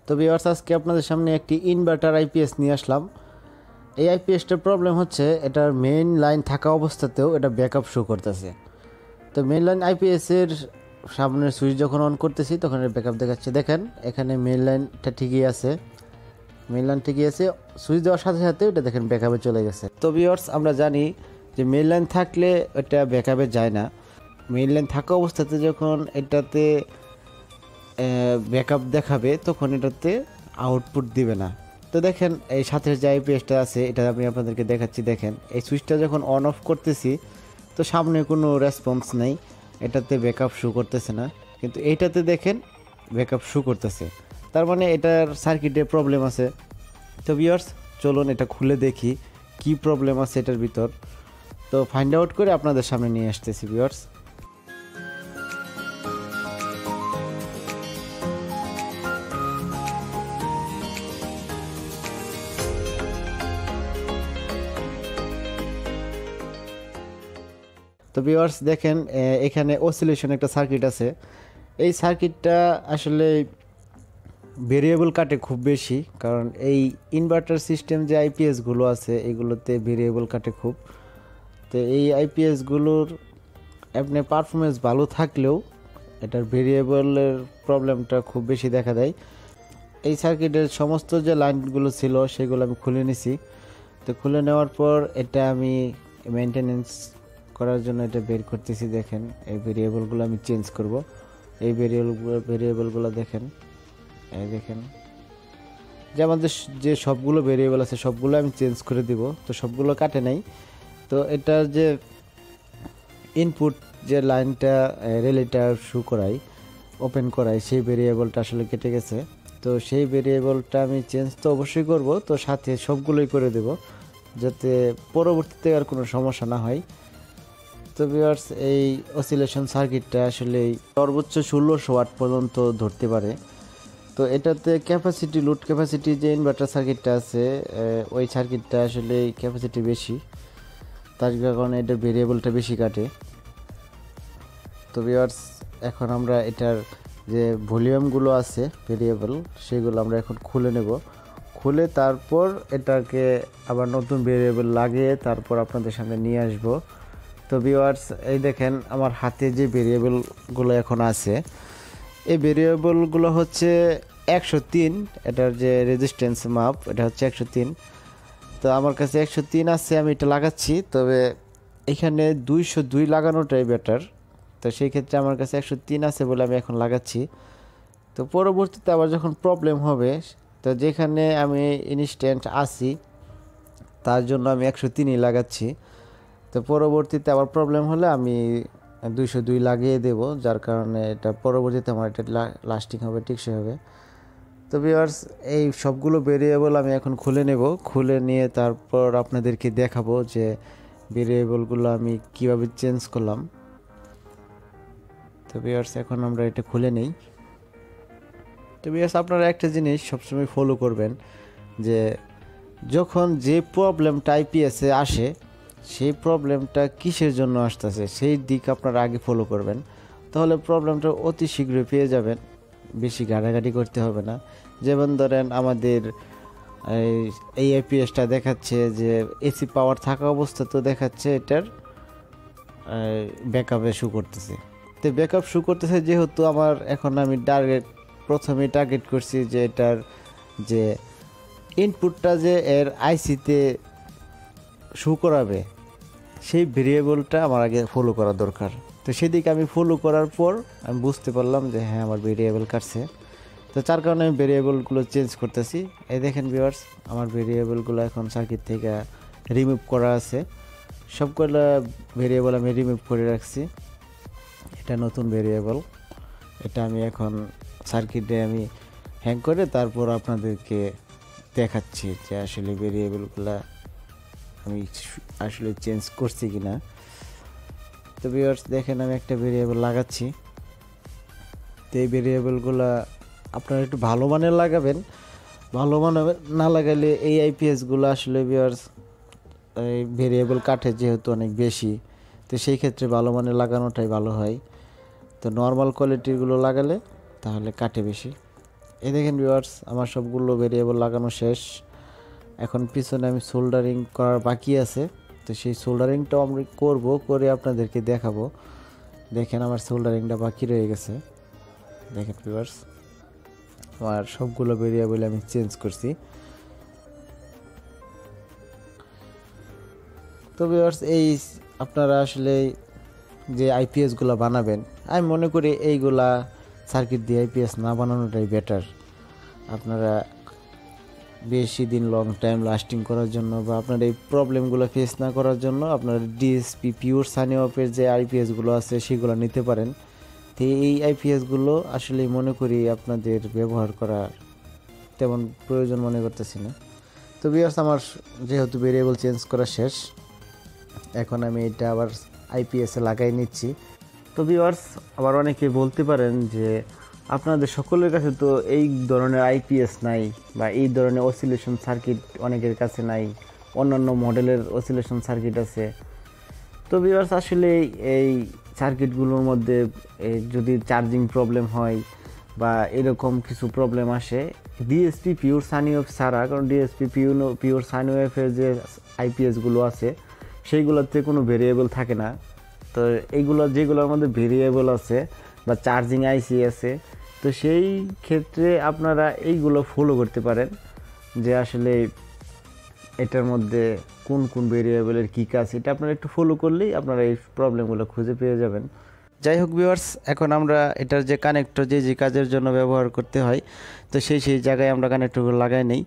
তো ভিউয়ার্স, আজকে আপনাদের সামনে একটি ইনভার্টার আইপিএস নিয়ে আসলাম। এই আইপিএসটার প্রবলেম হচ্ছে এটার মেইন লাইন থাকা অবস্থাতেও এটা ব্যাকআপ শো করতেছে। তো মেইন লাইন আইপিএসের সামনের সুইচ যখন অন করতেছি তখন এর ব্যাকআপ দেখাচ্ছে। দেখেন এখানে মেইন লাইনটা ঠিকই আছে, মেইন লাইন ঠিকই আছে, সুইচ দেওয়ার সাথে সাথে এটা দেখেন ব্যাকআপে চলে গেছে। তো ভিউয়ার্স, আমরা জানি যে মেইন লাইন থাকলে এটা ব্যাকআপে যায় না। মেইন লাইন থাকা অবস্থাতে যখন এটাতে ব্যাকআপ দেখাবে তখন এটাতে আউটপুট দিবে না। তো দেখেন এই সাথে যে আইপিএসটা আছে এটা আমি আপনাদেরকে দেখাচ্ছি। দেখেন এই সুইচটা যখন অন অফ করতেছি তো সামনে কোনো রেসপন্স নেই, এটাতে ব্যাকআপ শো করতেছে না, কিন্তু এইটাতে দেখেন ব্যাকআপ শো করতেছে, তার মানে এটার সার্কিটে প্রবলেম আছে। তো ভিউয়ার্স, চলুন এটা খুলে দেখি কি প্রবলেম আছে এটার ভিতর। তো ফাইন্ড আউট করে আপনাদের সামনে নিয়ে আসতেছি ভিউয়ার্স। তো ভিউয়ার্স দেখেন এখানে অসিলেশন একটা সার্কিট আছে। এই সার্কিটটা আসলে ভেরিয়েবল কাটে খুব বেশি, কারণ এই ইনভার্টার সিস্টেম যে আইপিএসগুলো আছে এগুলোতে ভেরিয়েবল কাটে খুব। তো এই আইপিএসগুলোর আপনি পারফরমেন্স ভালো থাকলেও এটার ভেরিয়েবলের প্রবলেমটা খুব বেশি দেখা দেয়। এই সার্কিটের সমস্ত যে লাইনগুলো ছিল সেগুলো আমি খুলে নিছি। তো খুলে নেওয়ার পর এটা আমি মেনটেনেন্স করার জন্য এটা বের করতেছি। দেখেন এই ভেরিয়েবলগুলো আমি চেঞ্জ করব। এই ভেরিয়েবলগুলো দেখেন, এই দেখেন যে আমাদের যে সবগুলো ভেরিয়েবল আছে সবগুলো আমি চেঞ্জ করে দিব। তো সবগুলো কাটে নাই। তো এটা যে ইনপুট যে লাইনটা রিলেটার শো করাই, ওপেন করাই, সেই ভেরিয়েবলটা আসলে কেটে গেছে। তো সেই ভেরিয়েবলটা আমি চেঞ্জ তো অবশ্যই করব, তো সাথে সবগুলোই করে দেব যাতে পরবর্তীতে আর কোনো সমস্যা না হয়। তো ভিউয়ার্স, এই অসিলেশন সার্কিটটা আসলে সর্বোচ্চ 1600 ওয়াট পর্যন্ত ধরতে পারে। তো এটাতে ক্যাপাসিটি, লোড ক্যাপাসিটি যে ইনভার্টার সার্কিটটা আছে ওই সার্কিটটা আসলে ক্যাপাসিটি বেশি, তার কারণে এটার ভেরিয়েবলটা বেশি কাটে। তো ভিউয়ার্স, এখন আমরা এটার যে ভলিউমগুলো আছে ভেরিয়েবল সেগুলো আমরা এখন খুলে নেব। খুলে তারপর এটাকে আবার নতুন ভেরিয়েবল লাগিয়ে তারপর আপনাদের সামনে নিয়ে আসব। তো ভিউয়ার্স, এই দেখেন আমার হাতে যে ভেরিয়েবলগুলো এখন আছে এই ভেরিয়েবলগুলো হচ্ছে 103, এটার যে রেজিস্ট্যান্স মাপ এটা হচ্ছে 103। তো আমার কাছে 103 আছে, আমি এটা লাগাচ্ছি। তবে এখানে 202 লাগানোটাই বেটার। তো সেই ক্ষেত্রে আমার কাছে 103 আছে বলে আমি এখন লাগাচ্ছি। তো পরবর্তীতে আবার যখন প্রবলেম হবে, তো যেখানে আমি ইনস্ট্যান্ট আসি তার জন্য আমি 103ই লাগাচ্ছি। তো পরবর্তীতে আবার প্রবলেম হলে আমি 202 লাগিয়ে দেব, যার কারণে এটা পরবর্তীতে আমার এটা লাস্টিং হবে, টিকসই হবে। তো ভিউয়ার্স, এই সবগুলো ভেরিয়েবল আমি এখন খুলে নেব। খুলে নিয়ে তারপর আপনাদেরকে দেখাবো যে ভেরিয়েবলগুলো আমি কিভাবে চেঞ্জ করলাম। তো ভিউয়ার্স, এখন আমরা এটা খুলে নেই। তো ভিউয়ার্স, আপনারা একটা জিনিস সবসময় ফলো করবেন যে যখন যে প্রবলেমটা আইপিএসে আসে সেই প্রবলেমটা কিসের জন্য আসতেছে সেই দিক আপনারা আগে ফলো করবেন, তাহলে প্রবলেমটা অতি শীঘ্রই পেয়ে যাবেন, বেশি ঘাটাঘাটি করতে হবে না। যেমন ধরেন আমাদের এই আইপিএসটা দেখাচ্ছে যে এসি পাওয়ার থাকা অবস্থাতেও দেখাচ্ছে এটার ব্যাকআপে শো করতেছে। তো ব্যাকআপ শো করতেছে যেহেতু আমার এখন আমি প্রথমে টার্গেট করছি যে এটার যে ইনপুটটা যে এর আইসিতে শো করাবে সেই ভেরিয়েবলটা আমার আগে ফলো করা দরকার। তো সেদিকে আমি ফলো করার পর আমি বুঝতে পারলাম যে হ্যাঁ আমার ভেরিয়েবল কাটছে। তো যার কারণে আমি ভেরিয়েবলগুলো চেঞ্জ করতেছি। এই দেখেন ভিউয়ার্স, আমার ভেরিয়েবলগুলো এখন সার্কিট থেকে রিমুভ করা আছে। সবগুলো ভেরিয়েবল আমি রিমুভ করে রাখছি। এটা নতুন ভেরিয়েবল, এটা আমি এখন সার্কিটে আমি হ্যাং করে তারপর আপনাদেরকে দেখাচ্ছি যে আসলে ভেরিয়েবলগুলো আমি আসলে চেঞ্জ করছি কিনা। তো ভিউয়ার্স দেখেন আমি একটা ভেরিয়েবল লাগাচ্ছি। তো এই ভেরিয়েবলগুলো আপনারা একটু ভালো মানের লাগাবেন, ভালো মানের না লাগালে এই আইপিএসগুলো আসলে ভিউয়ার্স এই ভেরিয়েবল কাটে যেহেতু অনেক বেশি, তো সেই ক্ষেত্রে ভালো মানের লাগানোটাই ভালো হয়। তো নর্মাল কোয়ালিটিগুলো লাগালে তাহলে কাটে বেশি। এই দেখেন ভিউয়ার্স, আমার সবগুলো ভেরিয়েবল লাগানো শেষ। এখন পিছনে আমি সোল্ডারিং করার বাকি আছে, তো সেই সোল্ডারিংটাও আমি করে আপনাদেরকে দেখাবো। দেখেন আমার সোল্ডারিংটা বাকি রয়ে গেছে। দেখেন ভিউয়ার্স, আমার সবগুলো ভেরিয়েবল আমি চেঞ্জ করছি। তো ভিউয়ার্স, এই আপনারা আসলে যে আইপিএসগুলো বানাবেন, আমি মনে করি এইগুলা সার্কিট দিয়ে আইপিএস না বানানোটাই বেটার। আপনারা বেশি দিন লং টাইম লাস্টিং করার জন্য বা আপনার এই প্রবলেমগুলো ফেস না করার জন্য আপনার ডিএসপি পিওর সানি অফের যে আইপিএসগুলো আছে সেগুলো নিতে পারেন। তো এই আইপিএসগুলো আসলে মনে করি আপনাদের ব্যবহার করার তেমন প্রয়োজন মনে করতেছি না। তো ভিউয়ার্স, আমার যেহেতু ভেরিয়েবল চেঞ্জ করা শেষ, এখন আমি এটা আবার আইপিএসে লাগাই নিচ্ছি। তো ভিউয়ার্স, আবার অনেকে বলতে পারেন যে আপনাদের সকলের কাছে তো এই ধরনের আইপিএস নাই বা এই ধরনের অসিলেশন সার্কিট অনেকের কাছে নাই, অন্যান্য মডেলের অসিলেশন সার্কিট আছে। তো ভিউয়ার্স, আসলে এই সার্কিটগুলোর মধ্যে যদি চার্জিং প্রবলেম হয় বা এরকম কিছু প্রবলেম আসে, ডিএসপি পিওর সানি ওয়েভ ছাড়া, কারণ ডিএসপি পিওর সানি ওয়েভের যে আইপিএসগুলো আছে সেইগুলোতে কোনো ভেরিয়েবল থাকে না। তো এইগুলো যেগুলোর মধ্যে ভেরিয়েবল আছে বা চার্জিং আইসি আছে, তো সেই ক্ষেত্রে আপনারা এইগুলো ফলো করতে পারেন যে আসলে এটার মধ্যে কোন কোন ভেরিয়েবলের কী কাজ, এটা আপনারা একটু ফলো করলেই আপনারা এই প্রবলেমগুলো খুঁজে পেয়ে যাবেন। যাই হোক ভিউয়ার্স, এখন আমরা এটার যে কানেক্টর যে কাজের জন্য ব্যবহার করতে হয়, তো সেই জায়গায় আমরা কানেক্টরগুলো লাগাই নেই।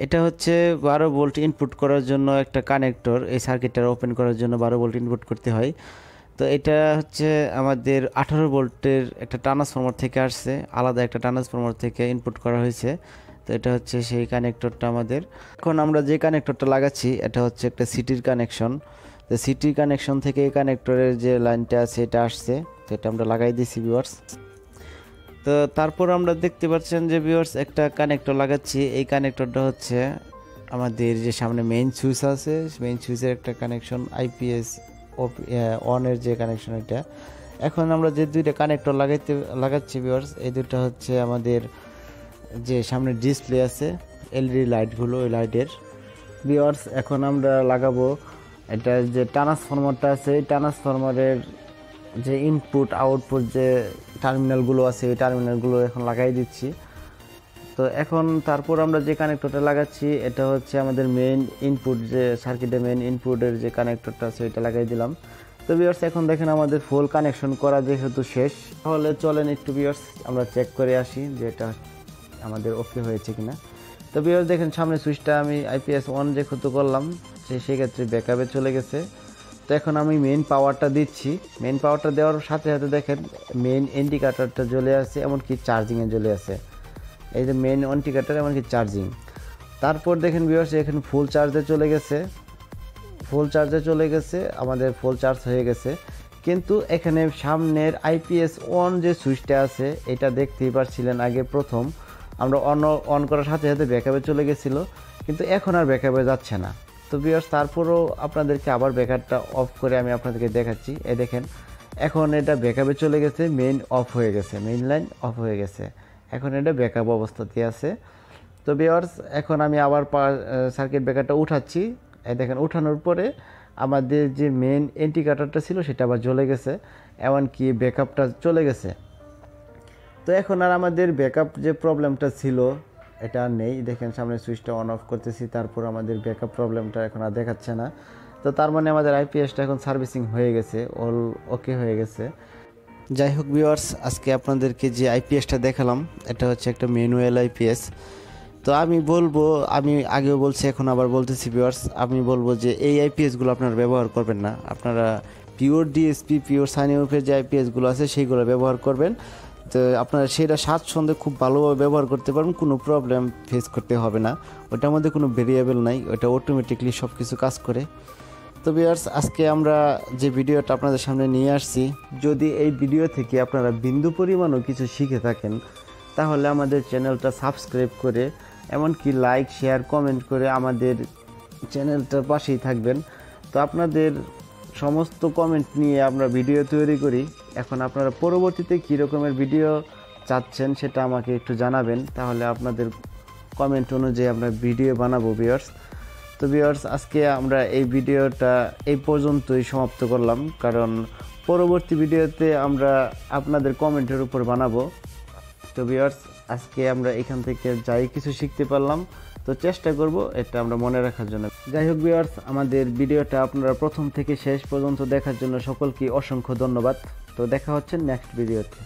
এটা হচ্ছে 12 ভোল্ট ইনপুট করার জন্য একটা কানেক্টর। এই সার্কিটটা ওপেন করার জন্য 12 ভোল্ট ইনপুট করতে হয়। তো এটা হচ্ছে আমাদের 18 ভোল্টের একটা ট্রান্সফরমার থেকে আসছে, আলাদা একটা ট্রান্সফরমার থেকে ইনপুট করা হয়েছে। তো এটা হচ্ছে সেই কানেক্টরটা আমাদের। এখন আমরা যে কানেক্টরটা লাগাচ্ছি এটা হচ্ছে একটা সিটির কানেকশন। তো সিটির কানেকশন থেকে এই কানেক্টরের যে লাইনটা আছে এটা আসছে, তো এটা আমরা লাগাই দিয়েছি ভিউয়ার্স। তো তারপর আমরা দেখতে পাচ্ছেন যে ভিউয়ার্স একটা কানেক্টর লাগাচ্ছি। এই কানেক্টরটা হচ্ছে আমাদের যে সামনে মেইন সুইচ আছে, মেইন সুইচের একটা কানেকশন, আইপিএস অনের যে কানেকশন এটা। এখন আমরা যে দুইটা কানেক্টর লাগাচ্ছি ভিউয়ার্স, এই দুটো হচ্ছে আমাদের যে সামনে ডিসপ্লে আছে এলইডি লাইটগুলো, ওই লাইটের ভিউয়ার্স। এখন আমরা লাগাবো এটা যে ট্রান্সফরমারটা আছে, এই ট্রান্সফরমারের যে ইনপুট আউটপুট যে টার্মিনালগুলো আছে, এই টার্মিনালগুলো এখন লাগাই দিচ্ছি। তো এখন তারপর আমরা যে কানেক্টরটা লাগাচ্ছি এটা হচ্ছে আমাদের মেইন ইনপুট, যে সার্কিটের মেইন ইনপুটের যে কানেক্টরটা আছে এটা লাগাই দিলাম। তো ভিউয়ার্স, এখন দেখেন আমাদের ফুল কানেকশন করা যেহেতু শেষ, তাহলে চলেন একটু ভিউয়ার্স আমরা চেক করে আসি যে এটা আমাদের ওকে হয়েছে কিনা। তো ভিউয়ার্স দেখেন, সামনে সুইচটা আমি আইপিএস অন যেহেতু করলাম, সেক্ষেত্রে ব্যাকআপে চলে গেছে। তো এখন আমি মেইন পাওয়ারটা দিচ্ছি। মেইন পাওয়ারটা দেওয়ার সাথে সাথে দেখেন মেইন ইন্ডিকেটরটা জ্বলে আছে, এমনকি চার্জিংয়ে জ্বলে আছে। এই যে মেইন ইন্ডিকেটর এমনকি চার্জিং। তারপর দেখেন ভিউয়ার্স, এখানে ফুল চার্জে চলে গেছে, আমাদের ফুল চার্জ হয়ে গেছে। কিন্তু এখানে সামনের আইপিএস অন যে সুইচটা আছে এটা দেখতেই পাচ্ছিলেন আগে প্রথম আমরা অন করার সাথে সাথে ব্যাকআপে চলে গেছিলো, কিন্তু এখন আর ব্যাকআপে যাচ্ছে না। তো ভিউয়ার্স, তারপরও আপনাদেরকে আবার ব্যাকআপটা অফ করে আমি আপনাদেরকে দেখাচ্ছি। এই দেখেন এখন এটা ব্যাকআপে চলে গেছে, মেইন অফ হয়ে গেছে, মেইন লাইন অফ হয়ে গেছে, এখন এটা ব্যাকআপ অবস্থাতে আছে। তো ভিউয়ার্স, এখন আমি আবার সার্কিট ব্রেকারটা উঠাচ্ছি। এই দেখেন উঠানোর পরে আমাদের যে মেইন ইন্ডিকেটরটা ছিল সেটা আবার জ্বলে গেছে, এমনকি ব্যাকআপটা চলে গেছে। তো এখন আর আমাদের ব্যাকআপ যে প্রবলেমটা ছিল এটা আর নেই। দেখেন সামনে সুইচটা অন অফ করতেছি, তারপর আমাদের ব্যাকআপ প্রবলেমটা এখন আর দেখাচ্ছে না। তো তার মানে আমাদের আইপিএসটা এখন সার্ভিসিং হয়ে গেছে, অল ওকে হয়ে গেছে। যাই হোক ভিউয়ার্স, আজকে আপনাদেরকে যে আইপিএসটা দেখালাম এটা হচ্ছে একটা ম্যানুয়াল আইপিএস। তো আমি বলবো, আমি আগেও বলছি এখন আবার বলতেছি ভিউয়ার্স, আমি বলবো যে এই আইপিএসগুলো আপনারা ব্যবহার করবেন না। আপনারা পিওর ডিএসপি পিওর সাইন ওয়েভের যে আইপিএসগুলো আছে সেইগুলো ব্যবহার করবেন। তো আপনারা সেটা স্বাচ্ছন্দ্যে খুব ভালোভাবে ব্যবহার করতে পারবেন, কোনো প্রবলেম ফেস করতে হবে না। ওটার মধ্যে কোনো ভেরিয়েবল নাই, ওটা অটোমেটিকলি সব কিছু কাজ করে। তো ভিউয়ার্স, আজকে আমরা যে ভিডিওটা আপনাদের সামনে নিয়ে আসছি, যদি এই ভিডিও থেকে আপনারা বিন্দু পরিমাণও কিছু শিখে থাকেন তাহলে আমাদের চ্যানেলটা সাবস্ক্রাইব করে এমনকি লাইক শেয়ার কমেন্ট করে আমাদের চ্যানেলটার পাশেই থাকবেন। তো আপনাদের সমস্ত কমেন্ট নিয়ে আমরা ভিডিও তৈরি করি। এখন আপনারা পরবর্তীতে কী রকমের ভিডিও চাচ্ছেন সেটা আমাকে একটু জানাবেন, তাহলে আপনাদের কমেন্ট অনুযায়ী আমরা ভিডিও বানাবো ভিউয়ার্স। তো ভিউয়ার্স, আজকে আমরা এই ভিডিওটা এই পর্যন্তই সমাপ্ত করলাম, কারণ পরবর্তী ভিডিওতে আমরা আপনাদের কমেন্টের উপর বানাবো। তো ভিউয়ার্স, আজকে আমরা এখান থেকে যাই কিছু শিখতে পারলাম, তো চেষ্টা করব এটা আমরা মনে রাখার জন্য। যাই হোক ভিউয়ার্স, আমাদের ভিডিওটা আপনারা প্রথম থেকে শেষ পর্যন্ত দেখার জন্য সকলকে অসংখ্য ধন্যবাদ। তো দেখা হচ্ছে নেক্সট ভিডিওতে।